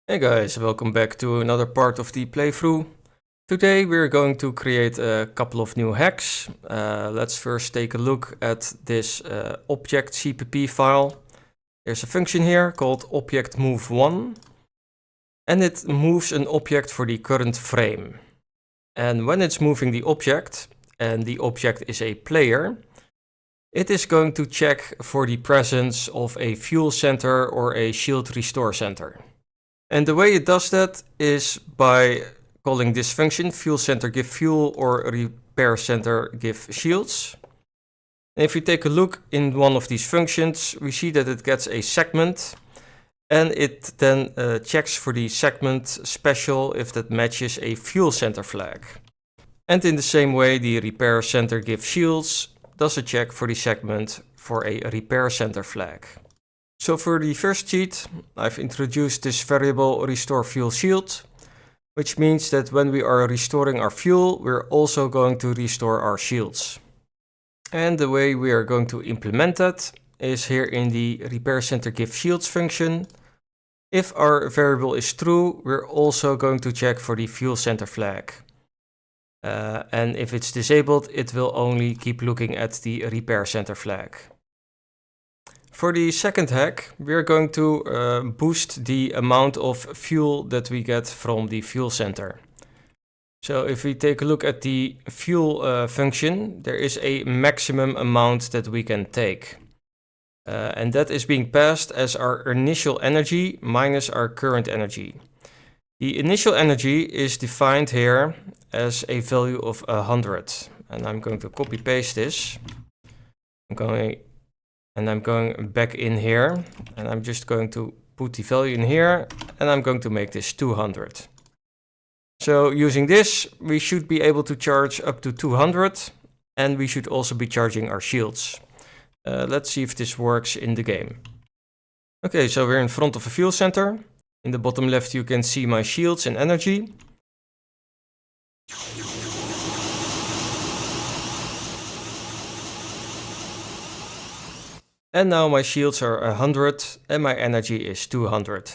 Hey guys, welcome back to another part of the playthrough. Today we're going to create a couple of new hacks. Let's first take a look at this object CPP file. There's a function here called object move1, and it moves an object for the current frame. And when it's moving the object, and the object is a player, it is going to check for the presence of a fuel center or a shield restore center. And the way it does that is by calling this function fuel center give fuel or repair center give shields. And if we take a look in one of these functions, we see that it gets a segment and it then checks for the segment special if that matches a fuel center flag. And in the same way, the repair center give shields does a check for the segment for a repair center flag. So for the first cheat, I've introduced this variable restore fuel shield, which means that when we are restoring our fuel, we're also going to restore our shields. And the way we are going to implement that is here in the repair center give shields function. If our variable is true, we're also going to check for the fuel center flag. And if it's disabled, it will only keep looking at the repair center flag. For the second hack, we are going to boost the amount of fuel that we get from the fuel center. So if we take a look at the fuel function, there is a maximum amount that we can take. And that is being passed as our initial energy minus our current energy. The initial energy is defined here as a value of 100. And I'm going to copy paste this. I'm going back in here, and I'm just going to put the value in here, and I'm going to make this 200. So using this, we should be able to charge up to 200, and we should also be charging our shields. Let's see if this works in the game. Okay, so we're in front of a fuel center. In the bottom left, you can see my shields and energy. And now my shields are 100 and my energy is 200.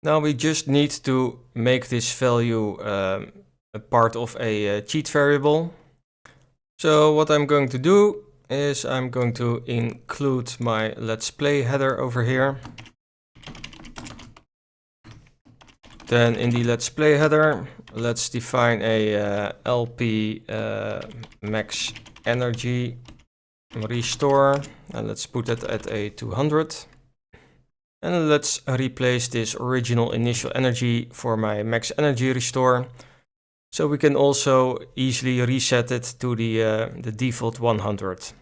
Now we just need to make this value a part of a cheat variable. So what I'm going to do is I'm going to include my Let's Play header over here. Then in the Let's Play header, let's define a LP max energy restore, and let's put it at a 200. And let's replace this original initial energy for my max energy restore. So we can also easily reset it to the default 100.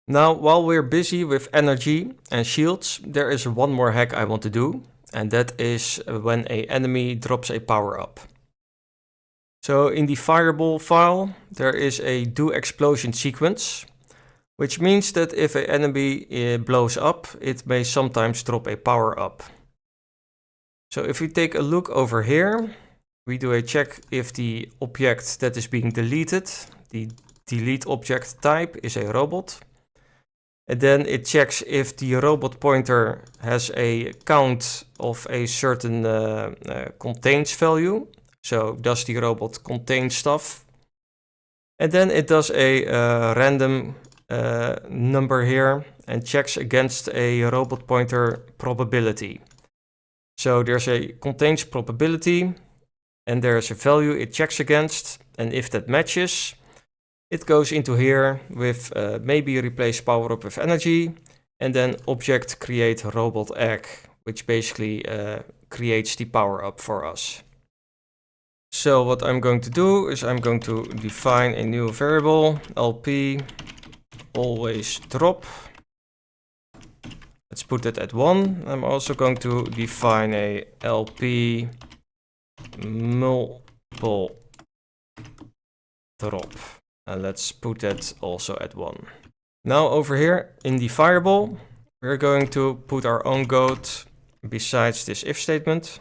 Now, while we're busy with energy and shields, there is one more hack I want to do, and that is when an enemy drops a power up. So in the fireball file, there is a do explosion sequence, which means that if an enemy blows up, it may sometimes drop a power up. So if we take a look over here, we do a check if the object that is being deleted, the delete object type, is a robot. And then it checks if the robot pointer has a count of a certain contains value. So does the robot contain stuff? And then it does a random number here and checks against a robot pointer probability. So there's a contains probability and there's a value it checks against, and if that matches, it goes into here with maybe replace power up with energy, and then object create robot egg, which basically creates the power up for us. So what I'm going to do is I'm going to define a new variable, LP always drop. Let's put it at 1. I'm also going to define a LP multiple drop. And let's put that also at 1. Now over here in the fireball, we're going to put our own code besides this if statement.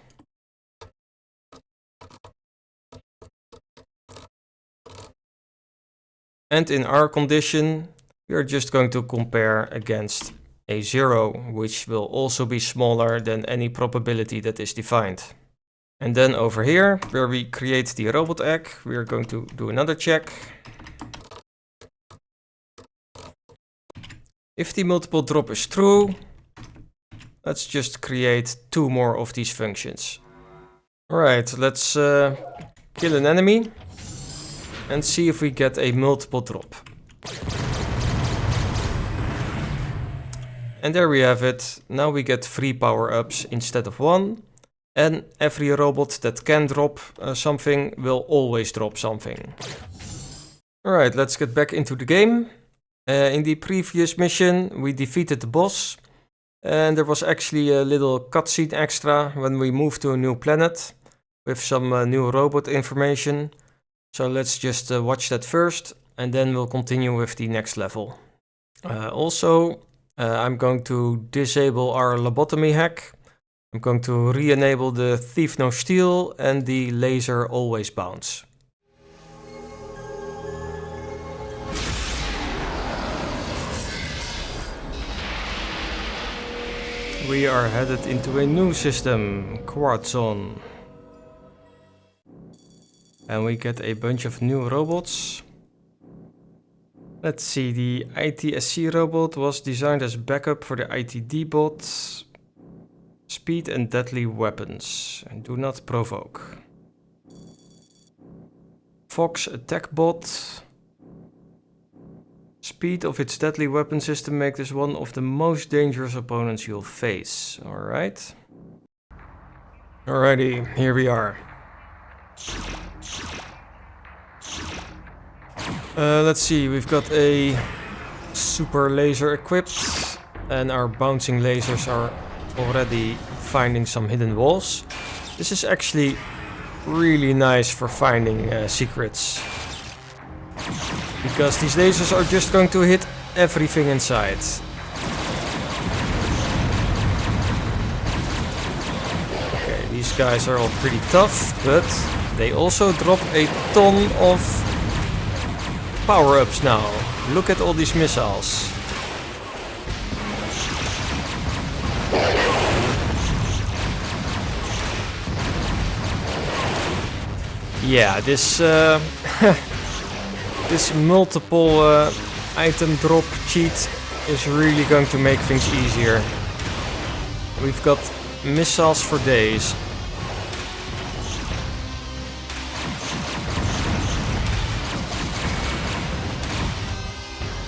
And in our condition, we are just going to compare against a 0, which will also be smaller than any probability that is defined. And then over here, where we create the robot egg, we are going to do another check. If the multiple drop is true, let's just create 2 more of these functions. Alright, let's kill an enemy and see if we get a multiple drop. And there we have it. Now we get 3 power-ups instead of 1. And every robot that can drop something will always drop something. Alright, let's get back into the game. In the previous mission we defeated the boss. And there was actually a little cutscene extra when we moved to a new planet with some new robot information. So let's just watch that first and then we'll continue with the next level. I'm going to disable our lobotomy hack. I'm going to re-enable the Thief No Steal and the laser always bounce. We are headed into a new system, Quartzon. And we get a bunch of new robots. Let's see, the ITSC robot was designed as backup for the ITD bot. Speed and deadly weapons, and do not provoke. Fox attack bot. Speed of its deadly weapon system makes this one of the most dangerous opponents you'll face. Alright. Alrighty, here we are. Let's see, we've got a super laser equipped and our bouncing lasers are already finding some hidden walls. This is actually really nice for finding secrets. Because these lasers are just going to hit everything inside. Okay, these guys are all pretty tough, but they also drop a ton of power-ups now. Look at all these missiles. Yeah, this this multiple item drop cheat is really going to make things easier. We've got missiles for days.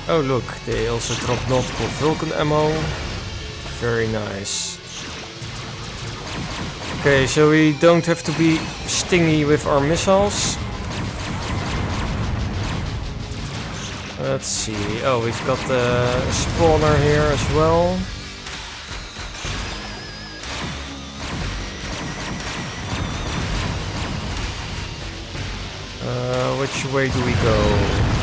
Oh look, they also drop multiple Vulcan ammo. Very nice. Okay, so we don't have to be stingy with our missiles. Let's see. Oh, we've got the spawner here as well. Which way do we go?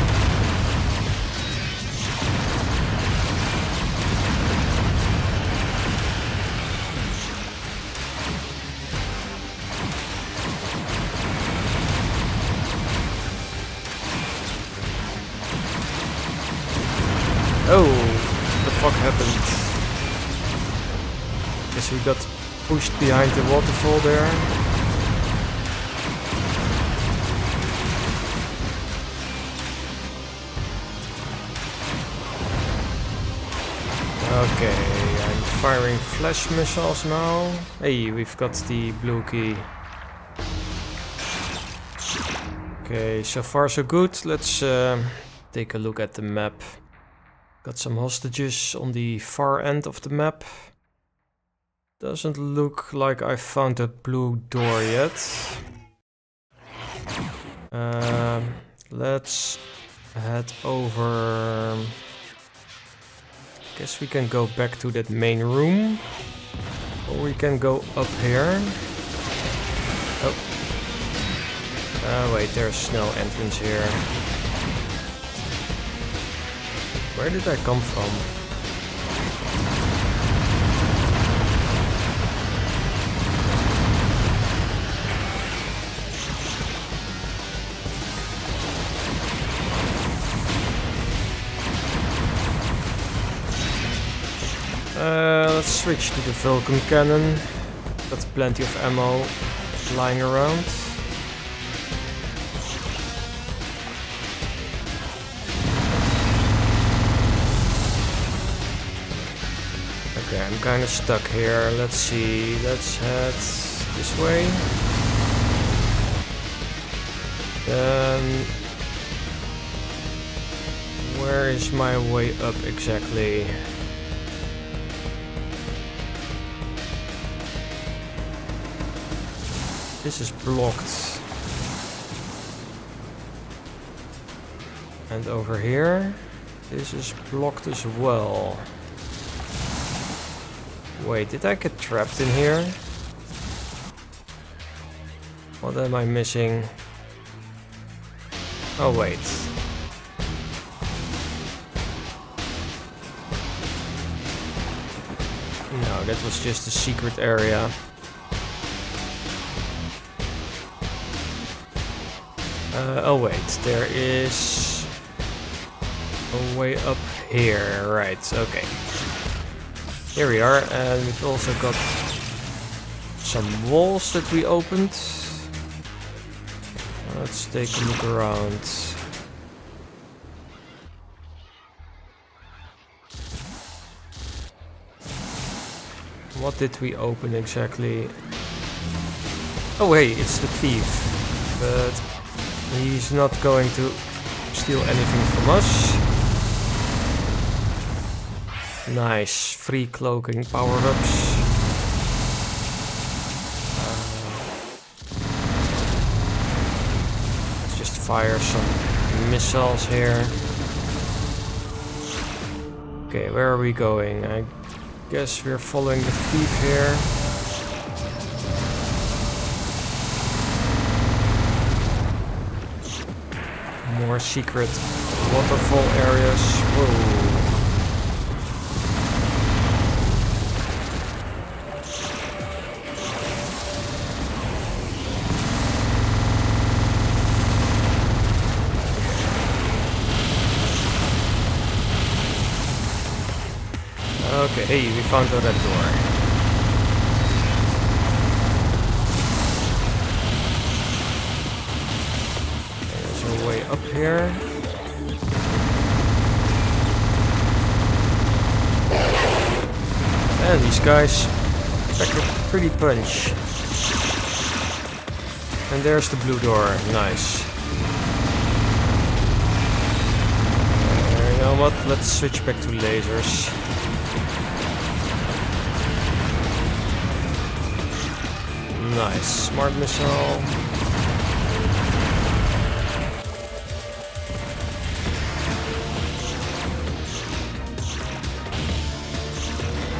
Oh, what the fuck happened? Guess we got pushed behind the waterfall there. Okay, I'm firing flash missiles now. Hey, we've got the blue key. Okay, so far so good. Let's take a look at the map. Got some hostages on the far end of the map. Doesn't look like I found that blue door yet. Let's head over. Guess we can go back to that main room. Or we can go up here. Oh. Wait, there's no entrance here. Where did I come from? switch to the Vulcan cannon. Got plenty of ammo lying around. Okay, I'm kind of stuck here. Let's see. Let's head this way. Then where is my way up exactly? This is blocked. And over here, this is blocked as well. Wait, did I get trapped in here? What am I missing? Oh wait. No, that was just a secret area. Oh wait, there is a way up here, right, okay. Here we are, and we've also got some walls that we opened. Let's take a look around. What did we open exactly? Oh wait, it's the thief. But he's not going to steal anything from us. Nice, free cloaking power-ups. Let's just fire some missiles here. Okay, where are we going? I guess we're following the thief here. More secret waterfall areas. Whoa. Okay, hey, we found a red door. There's a way up here. And these guys pack a pretty punch. And there's the blue door. Nice. You know what? Let's switch back to lasers. Nice, smart missile.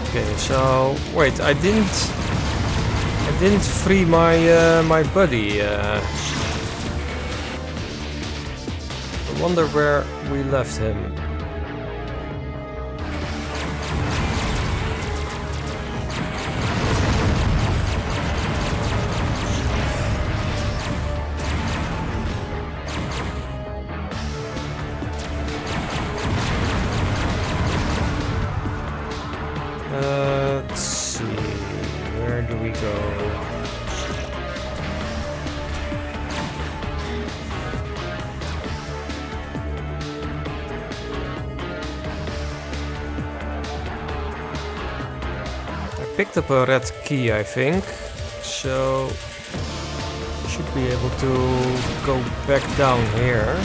Okay, so wait, I didn't free my my buddy. I wonder where we left him. Let's see, where do we go? I picked up a red key, I think, so should be able to go back down here.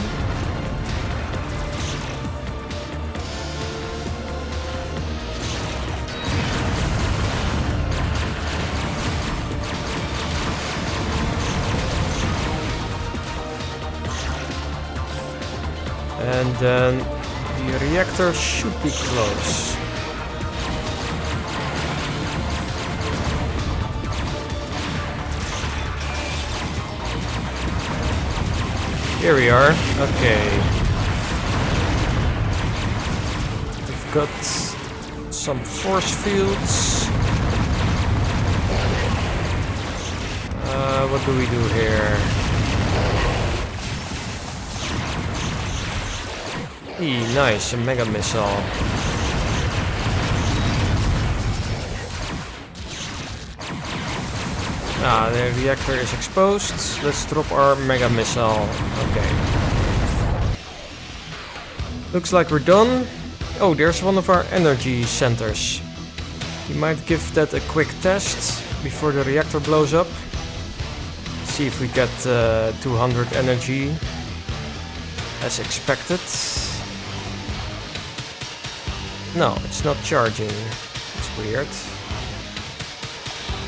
And then the reactor should be close. Here we are. Okay. We've got some force fields. What do we do here? Nice, a mega missile. Ah, the reactor is exposed. Let's drop our mega missile. Okay. Looks like we're done. Oh, there's one of our energy centers. We might give that a quick test before the reactor blows up. See if we get 200 energy as expected. No, it's not charging. It's weird. I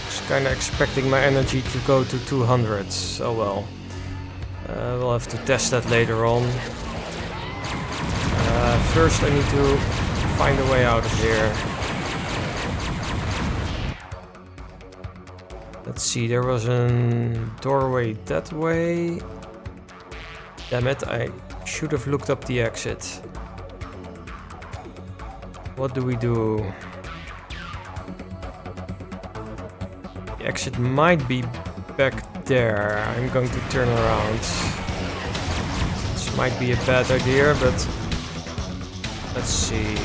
was kinda expecting my energy to go to 200. Oh well. We'll have to test that later on. First I need to find a way out of here. Let's see, there was a doorway that way. Damn it, I should have looked up the exit. What do we do? The exit might be back there. I'm going to turn around. This might be a bad idea, but let's see.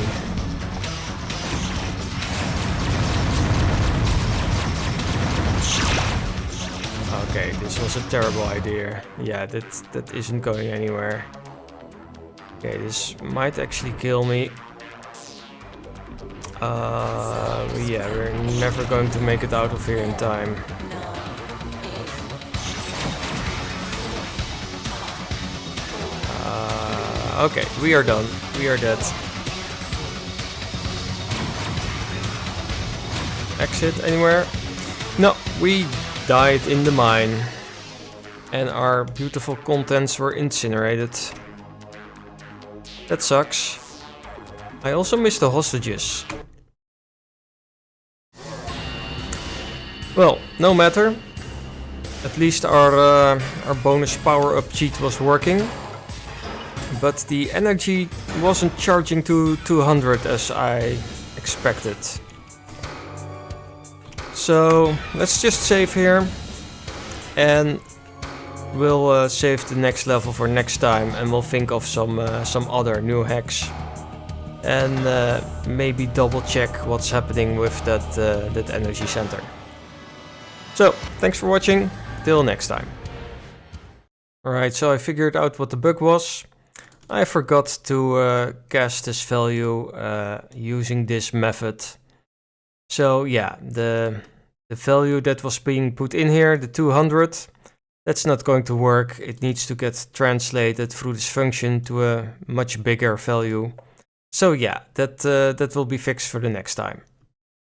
Okay, this was a terrible idea. Yeah, that isn't going anywhere. Okay, this might actually kill me. Yeah, we're never going to make it out of here in time. Okay, we are done. We are dead. Exit anywhere? No, we died in the mine. And our beautiful contents were incinerated. That sucks. I also missed the hostages. Well, no matter. At least our bonus power-up cheat was working. But the energy wasn't charging to 200 as I expected. So let's just save here. And we'll save the next level for next time. And we'll think of some other new hacks. And maybe double check what's happening with that energy center. So, thanks for watching, till next time. Alright, so I figured out what the bug was. I forgot to cast this value using this method. So yeah, the value that was being put in here, the 200, that's not going to work. It needs to get translated through this function to a much bigger value. So yeah, that will be fixed for the next time.